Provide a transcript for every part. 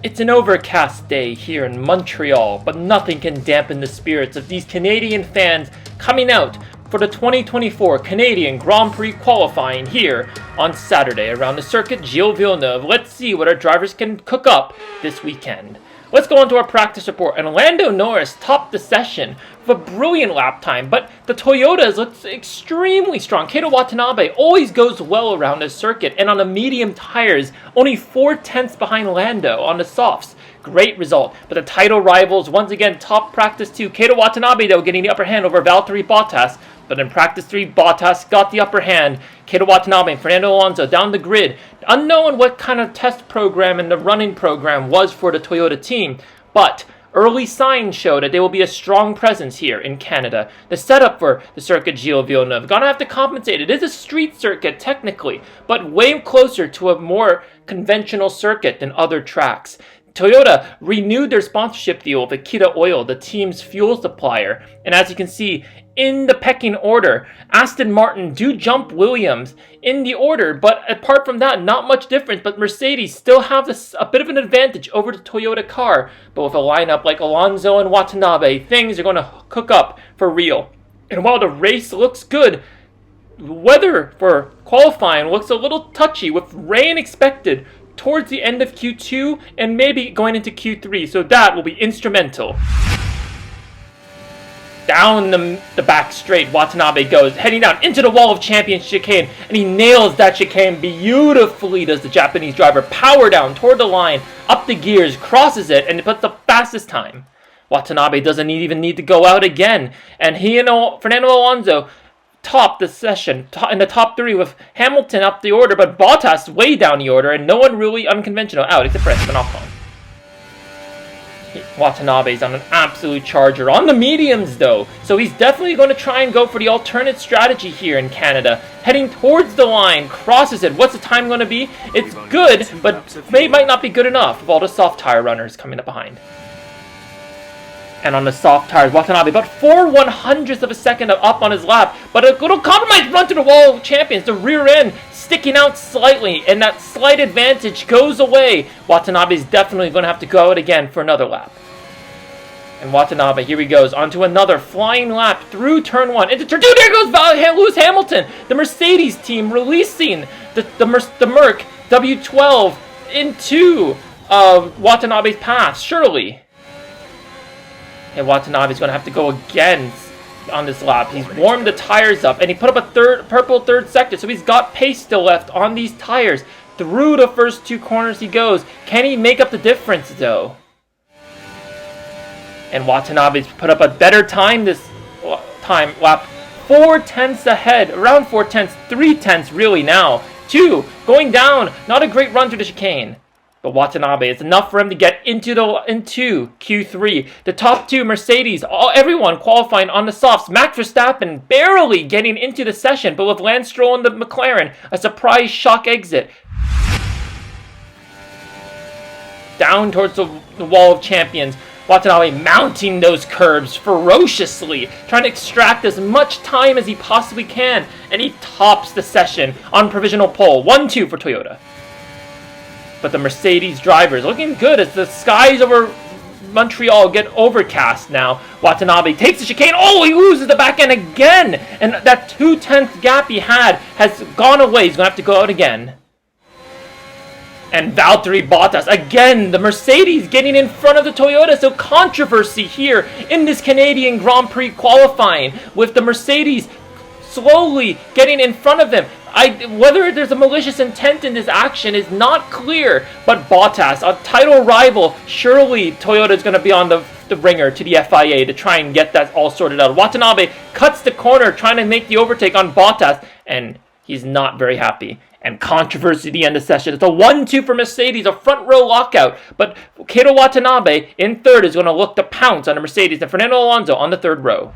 It's an overcast day here in Montreal, but nothing can dampen the spirits of these Canadian fans coming out for the 2024 Canadian Grand Prix qualifying here on Saturday around the circuit Gilles Villeneuve. Let's see what our drivers can cook up this weekend. Let's go on to our practice report, and Lando Norris topped the session with a brilliant lap time, but the Toyotas looked extremely strong. Keita Watanabe always goes well around the circuit, and on the medium tires, only 4/10 behind Lando on the softs. Great result, but the title rivals once again top practice 2. Keita Watanabe though getting the upper hand over Valtteri Bottas, but in practice 3 Bottas got the upper hand. Keita Watanabe and Fernando Alonso down the grid. Unknown what kind of test program and the running program was for the Toyota team, but early signs show that they will be a strong presence here in Canada. The setup for the circuit Gilles Villeneuve, gonna have to compensate. It is a street circuit technically, but way closer to a more conventional circuit than other tracks. Toyota renewed their sponsorship deal with Akita Oil, the team's fuel supplier, and as you can see, in the pecking order, Aston Martin do jump Williams in the order, but apart from that, not much difference, but Mercedes still have a bit of an advantage over the Toyota car, but with a lineup like Alonso and Watanabe, things are going to cook up for real. And while the race looks good, weather for qualifying looks a little touchy with rain expected towards the end of Q2 and maybe going into Q3, so that will be instrumental. Down the back straight, Watanabe goes, heading down into the wall of champions chicane, and he nails that chicane beautifully, does the Japanese driver. Power down toward the line, up the gears, crosses it, and puts the fastest time. Watanabe doesn't even need to go out again, and he and Fernando Alonso top the session in the top 3 with Hamilton up the order, but Bottas way down the order, and no one really unconventional out except for Esteban Ocon. Watanabe's on an absolute charger on the mediums though, so he's definitely going to try and go for the alternate strategy here in Canada. Heading towards the line, crosses it. What's the time going to be? It's good, but might not be good enough with all the soft tire runners coming up behind. And on the soft tires, Watanabe about 4/100ths of a second up on his lap, but a little compromise run to the wall of champions. The rear end sticking out slightly, and that slight advantage goes away. Watanabe is definitely going to have to go out again for another lap. And Watanabe, here he goes, onto another flying lap through turn 1, into turn 2, there goes Lewis Hamilton! The Mercedes team releasing the Merc W12 into Watanabe's path, surely. And Watanabe's going to have to go again on this lap. He's warmed the tires up, and he put up a purple third sector, so he's got pace still left on these tires. Through the first 2 corners he goes. Can he make up the difference, though? And Watanabe's put up a better time this time lap. 4/10 ahead, around 4/10, 3/10 really now. 2, going down, not a great run through the chicane. But Watanabe, it's enough for him to get into Q3. The top 2 Mercedes, everyone qualifying on the softs. Max Verstappen barely getting into the session, but with Lance Stroll and the McLaren, a surprise shock exit. Down towards the wall of champions. Watanabe mounting those curbs ferociously, trying to extract as much time as he possibly can, and he tops the session on provisional pole. 1-2 for Toyota. But the Mercedes drivers looking good as the skies over Montreal get overcast now. Watanabe takes the chicane. Oh, he loses the back end again. And that 2/10 gap he had has gone away. He's going to have to go out again. And Valtteri Bottas, again, the Mercedes getting in front of the Toyota. So controversy here in this Canadian Grand Prix qualifying with the Mercedes slowly getting in front of them. Whether there's a malicious intent in this action is not clear, but Bottas, a title rival, surely Toyota is going to be on the ringer to the FIA to try and get that all sorted out. Watanabe cuts the corner trying to make the overtake on Bottas, and he's not very happy. And controversy at the end of the session. It's a 1-2 for Mercedes, a front row lockout, but Keita Watanabe in third is going to look to pounce on the Mercedes, and Fernando Alonso on the third row.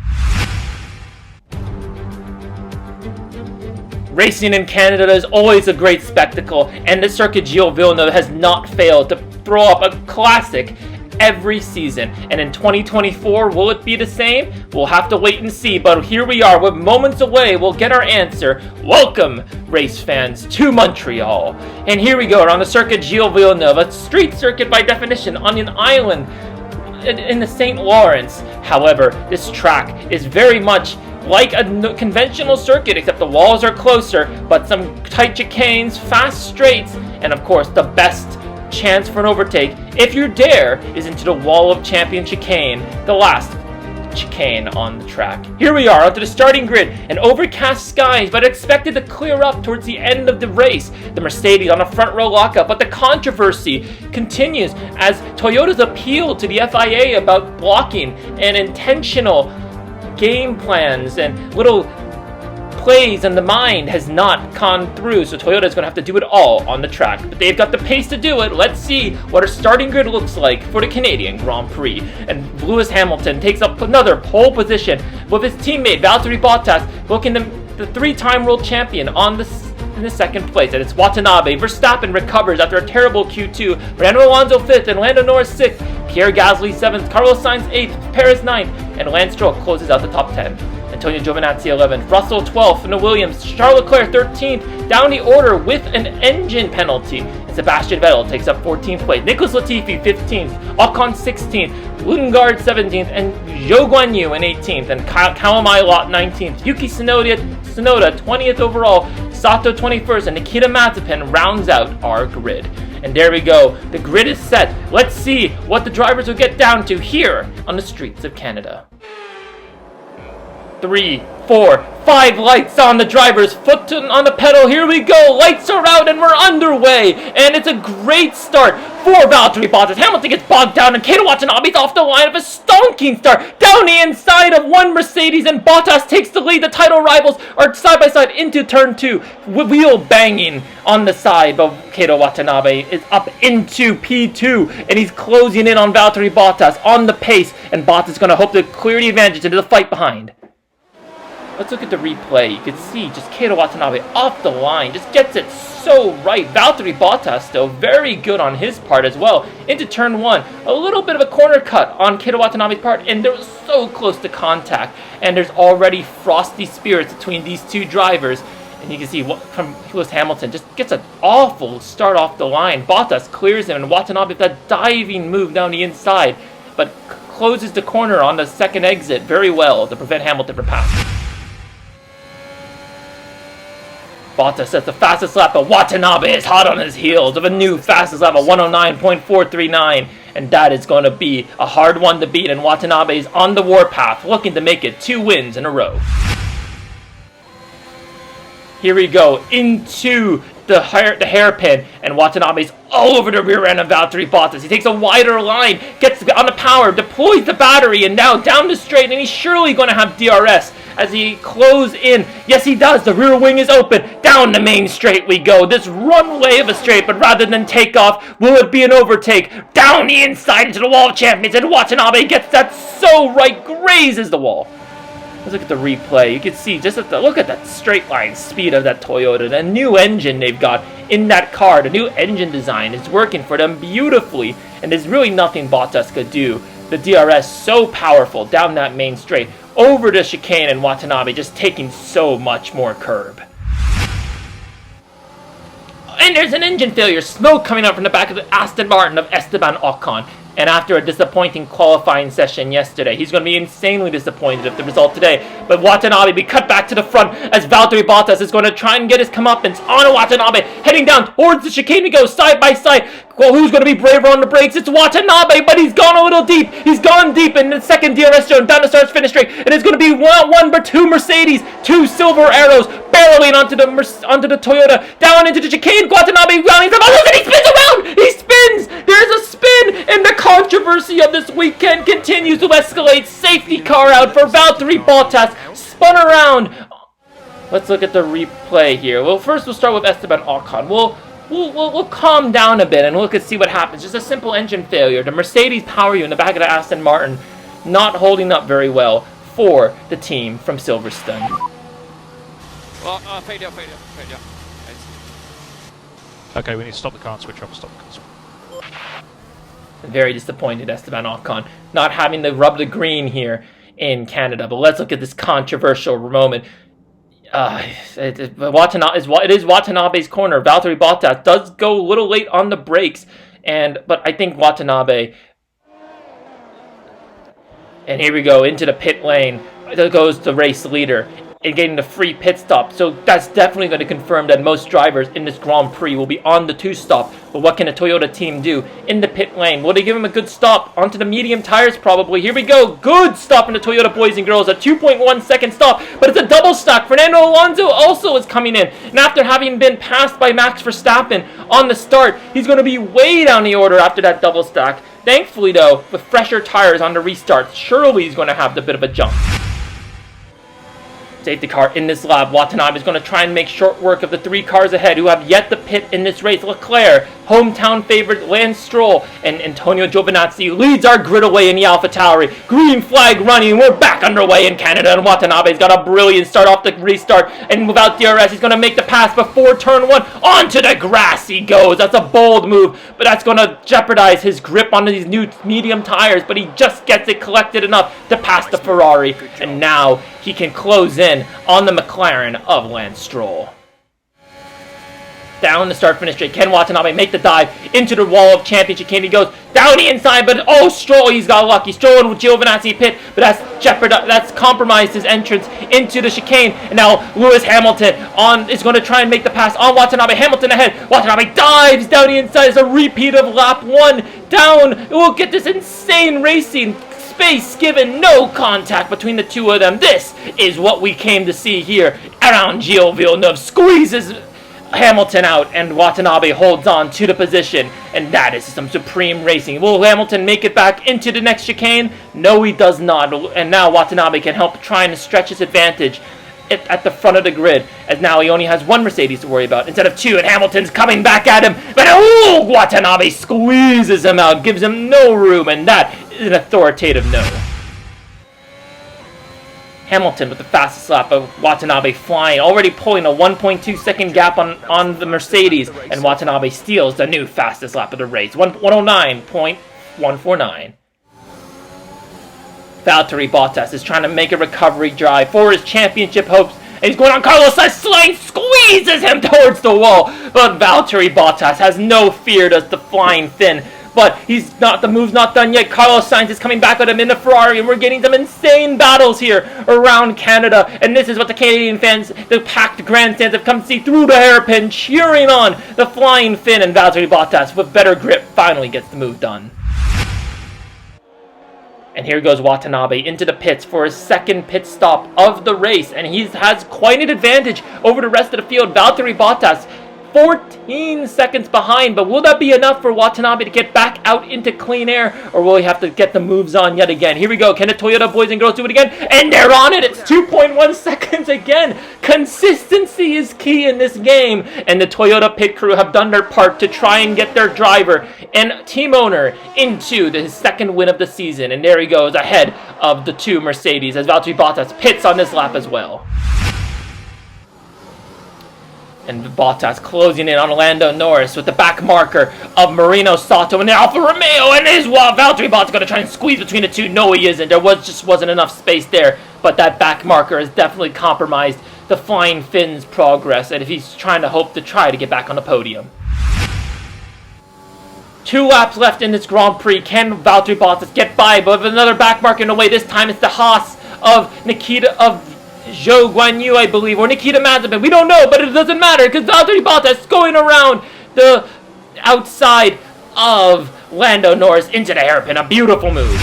Racing in Canada is always a great spectacle, and the circuit Gilles Villeneuve has not failed to throw up a classic every season. And in 2024, will it be the same? We'll have to wait and see, but here we are. We're moments away. We'll get our answer. Welcome, race fans, to Montreal. And here we go, around the Circuit Gilles Villeneuve, a street circuit by definition, on an island in the St. Lawrence. However, this track is very much like a conventional circuit, except the walls are closer, but some tight chicanes, fast straights, and of course the best chance for an overtake, if you dare, is into the Wall of Champion chicane, the last chicane on the track. Here we are onto the starting grid, and overcast skies, but expected to clear up towards the end of the race. The Mercedes on a front row lockup, but the controversy continues as Toyota's appeal to the FIA about blocking and intentional game plans and little plays in the mind has not gone through, so Toyota is going to have to do it all on the track. But they've got the pace to do it. Let's see what our starting grid looks like for the Canadian Grand Prix. And Lewis Hamilton takes up another pole position with his teammate Valtteri Bottas, looking the three-time world champion in the second place. And it's Watanabe. Verstappen recovers after a terrible Q2. Fernando Alonso 5th and Lando Norris 6th. Pierre Gasly 7th. Carlos Sainz 8th. Perez 9th. And Lance Stroll closes out the top 10. Antonio Giovinazzi 11th, Russell 12th in the Williams, Charles Leclerc 13th, down the order with an engine penalty. And Sebastian Vettel takes up 14th place. Nicholas Latifi 15th, Ocon 16th, Lundgaard 17th, and Zhou Guanyu in 18th, and Callum Ilott 19th, Yuki Tsunoda 20th overall, Sato 21st, and Nikita Mazepin rounds out our grid. And there we go, the grid is set. Let's see what the drivers will get down to here on the streets of Canada. 3, 4, 5 lights on the driver's foot on the pedal. Here we go. Lights are out and we're underway. And it's a great start for Valtteri Bottas. Hamilton gets bogged down and Keita Watanabe's off the line of a stonking start down the inside of one Mercedes, and Bottas takes the lead. The title rivals are side by side into turn 2. Wheel banging on the side, but Keita Watanabe is up into P2 and he's closing in on Valtteri Bottas on the pace, and Bottas is going to hope to clear the advantage into the fight behind. Let's look at the replay. You can see just Keita Watanabe off the line. Just gets it so right. Valtteri Bottas, though, very good on his part as well. Into turn 1. A little bit of a corner cut on Keita Watanabe's part, and they're so close to contact. And there's already frosty spirits between these two drivers. And you can see from Lewis Hamilton just gets an awful start off the line. Bottas clears him, and Watanabe with that diving move down the inside, but closes the corner on the second exit very well to prevent Hamilton from passing. Bottas sets the fastest lap, but Watanabe is hot on his heels of a new fastest lap of 109.439, and that is going to be a hard one to beat, and Watanabe is on the warpath, looking to make it 2 wins in a row. Here we go, into the hairpin, and Watanabe's all over the rear end of Valtteri Bottas. He takes a wider line, gets on the power, deploys the battery, and now down the straight, and he's surely going to have DRS as he closes in. Yes, he does. The rear wing is open. Down the main straight we go. This runway of a straight, but rather than take off, will it be an overtake? Down the inside into the Wall of Champions, and Watanabe gets that so right, grazes the wall. Let's look at the replay. You can see just look at that straight line speed of that Toyota. The new engine they've got in that car, the new engine design is working for them beautifully, and there's really nothing Bottas could do. The DRS so powerful down that main straight, over the chicane, and Watanabe just taking so much more curb. And there's an engine failure, smoke coming out from the back of the Aston Martin of Esteban Ocon. And after a disappointing qualifying session yesterday, he's going to be insanely disappointed with the result today. But Watanabe be cut back to the front as Valtteri Bottas is going to try and get his comeuppance on Watanabe. Heading down towards the chicane we go, side by side. Well, who's going to be braver on the brakes? It's Watanabe, but he's gone a little deep. He's gone deep in the second DRS zone, down the start-finish straight. And it's going to be one but 2 Mercedes, 2 silver arrows, barreling onto the Toyota, down into the chicane. Watanabe rounding from others, and he spins around! He spins! There's a spin, and the controversy of this weekend continues to escalate. Safety car out for Valtteri Bottas, spun around. Let's look at the replay here. Well, first we'll start with Esteban Ocon. We'll calm down a bit and look and see what happens. Just a simple engine failure. The Mercedes power unit in the back of the Aston Martin not holding up very well for the team from Silverstone. Well, failure. Okay, we need to stop the car and switch off. Stop the car. Very disappointed, Esteban Ocon, not having to rub the green here in Canada. But let's look at this controversial moment. It is Watanabe's corner. Valtteri Bottas does go a little late on the brakes, but I think Watanabe. And here we go into the pit lane. There goes the race leader and getting the free pit stop. So that's definitely going to confirm that most drivers in this Grand Prix will be on the 2-stop. But what can a Toyota team do in the pit lane? Will they give him a good stop onto the medium tires probably? Here we go. Good stop in the Toyota, boys and girls. A 2.1 second stop, but it's a double stack. Fernando Alonso also is coming in. And after having been passed by Max Verstappen on the start, he's going to be way down the order after that double stack. Thankfully, though, with fresher tires on the restart, surely he's going to have a bit of a jump. Safety car in this lap. Watanabe is going to try and make short work of the 3 cars ahead who have yet to pit in this race. Leclerc, hometown favorite Lance Stroll, and Antonio Giovinazzi leads our grid away in the AlphaTauri. Green flag running. We're back underway in Canada, and Watanabe's got a brilliant start off the restart. And without DRS, he's going to make the pass before turn 1. Onto the grass he goes. That's a bold move, but that's going to jeopardize his grip on these new medium tires. But he just gets it collected enough to pass the Ferrari, and now he can close in on the McLaren of Lance Stroll. Down the start-finish straight, can Watanabe make the dive into the wall of championship chicane? He goes down the inside, but Stroll, he's got lucky. Stroll and Giovinazzi pit, but that's compromised his entrance into the chicane. And now Lewis Hamilton is going to try and make the pass on Watanabe. Hamilton ahead. Watanabe dives down the inside. It's a repeat of lap 1 down. We'll get this insane racing. Space given, no contact between the two of them. This is what we came to see here. Around Gilles Villeneuve squeezes Hamilton out, and Watanabe holds on to the position, and that is some supreme racing. Will Hamilton make it back into the next chicane? No, he does not, and now Watanabe can help try and stretch his advantage at the front of the grid, as now he only has 1 Mercedes to worry about instead of 2, and Hamilton's coming back at him, but Watanabe squeezes him out, gives him no room, and that is an authoritative no. Hamilton with the fastest lap of Watanabe flying, already pulling a 1.2 second gap on the Mercedes, and Watanabe steals the new fastest lap of the race, 109.149. Valtteri Bottas is trying to make a recovery drive for his championship hopes, and he's going on Carlos Sainz, squeezes him towards the wall, but Valtteri Bottas has no fear, does the flying Finn. But the move's not done yet. Carlos Sainz is coming back with him in the Ferrari, and we're getting some insane battles here around Canada. And this is what the Canadian fans, the packed grandstands, have come to see through the hairpin, cheering on the flying Finn, and Valtteri Bottas, with better grip, finally gets the move done. And here goes Watanabe into the pits for his 2nd pit stop of the race, and he has quite an advantage over the rest of the field. Valtteri Bottas 14 seconds behind, but will that be enough for Watanabe to get back out into clean air, or will he have to get the moves on yet again? Here we go. Can the Toyota boys and girls do it again? And they're on it. It's 2.1 seconds again. Consistency is key in this game, and the Toyota pit crew have done their part to try and get their driver and team owner into his 2nd win of the season, and there he goes ahead of the 2 Mercedes as Valtteri Bottas pits on this lap as well. And Bottas closing in on Lando Norris with the back marker of Marino Sato and the Alfa Romeo. And Valtteri Bottas going to try and squeeze between the 2. No, he isn't. There wasn't enough space there. But that back marker has definitely compromised the Flying Finn's progress. And if he's trying to get back on the podium. 2 laps left in this Grand Prix. Can Valtteri Bottas get by? But with another back marker in the way, this time it's the Haas of Zhou Guanyu, I believe, or Nikita Mazepin. We don't know, but it doesn't matter because Valtteri Bottas is going around the outside of Lando Norris into the hairpin. A beautiful move.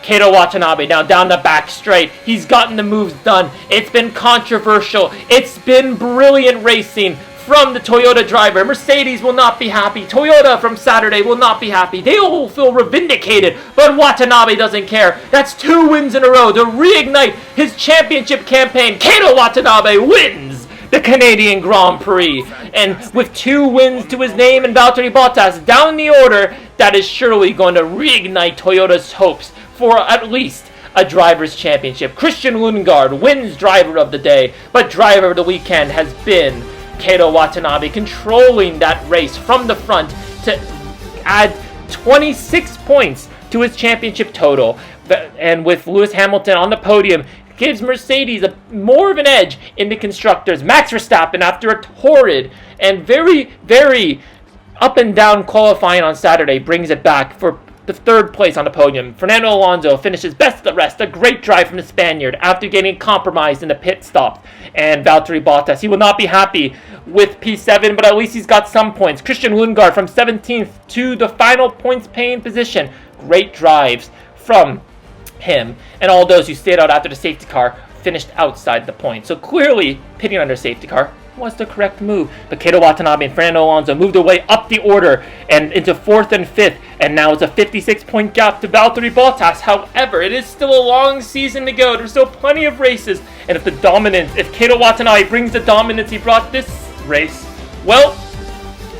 Kato Watanabe now down the back straight. He's gotten the moves done. It's been controversial. It's been brilliant racing from the Toyota driver. Mercedes will not be happy. Toyota from Saturday will not be happy. They will feel vindicated, but Watanabe doesn't care. That's 2 wins in a row to reignite his championship campaign. Kato Watanabe wins the Canadian Grand Prix, and with 2 wins to his name and Valtteri Bottas down the order, that is surely going to reignite Toyota's hopes for at least a driver's championship. Christian Lundgaard wins driver of the day, but driver of the weekend has been Kato Watanabe, controlling that race from the front to add 26 points to his championship total. And with Lewis Hamilton on the podium, gives Mercedes more of an edge in the constructors. Max Verstappen, after a torrid and very, very up and down qualifying on Saturday, brings it back for the third place on the podium. Fernando Alonso finishes best of the rest. A great drive from the Spaniard after getting compromised in the pit stop. And Valtteri Bottas, he will not be happy with P7, but at least he's got some points. Christian Lundgaard from 17th to the final points paying position. Great drives from him. And all those who stayed out after the safety car finished outside the point. So clearly, pitting under safety car was the correct move. But Keito Watanabe and Fernando Alonso moved their way up the order and into 4th and 5th, and now it's a 56-point gap to Valtteri Bottas. However, it is still a long season to go. There's still plenty of races, and if Keito Watanabe brings the dominance he brought this race, well,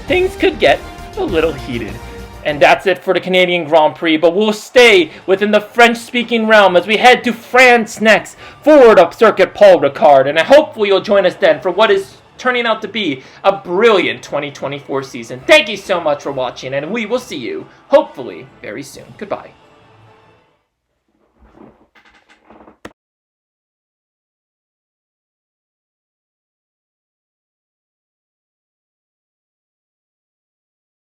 things could get a little heated. And that's it for the Canadian Grand Prix, but we'll stay within the French-speaking realm as we head to France next for the Circuit Paul Ricard, and hopefully you'll join us then for what is turning out to be a brilliant 2024 season. Thank you so much for watching, and we will see you, hopefully, very soon. Goodbye.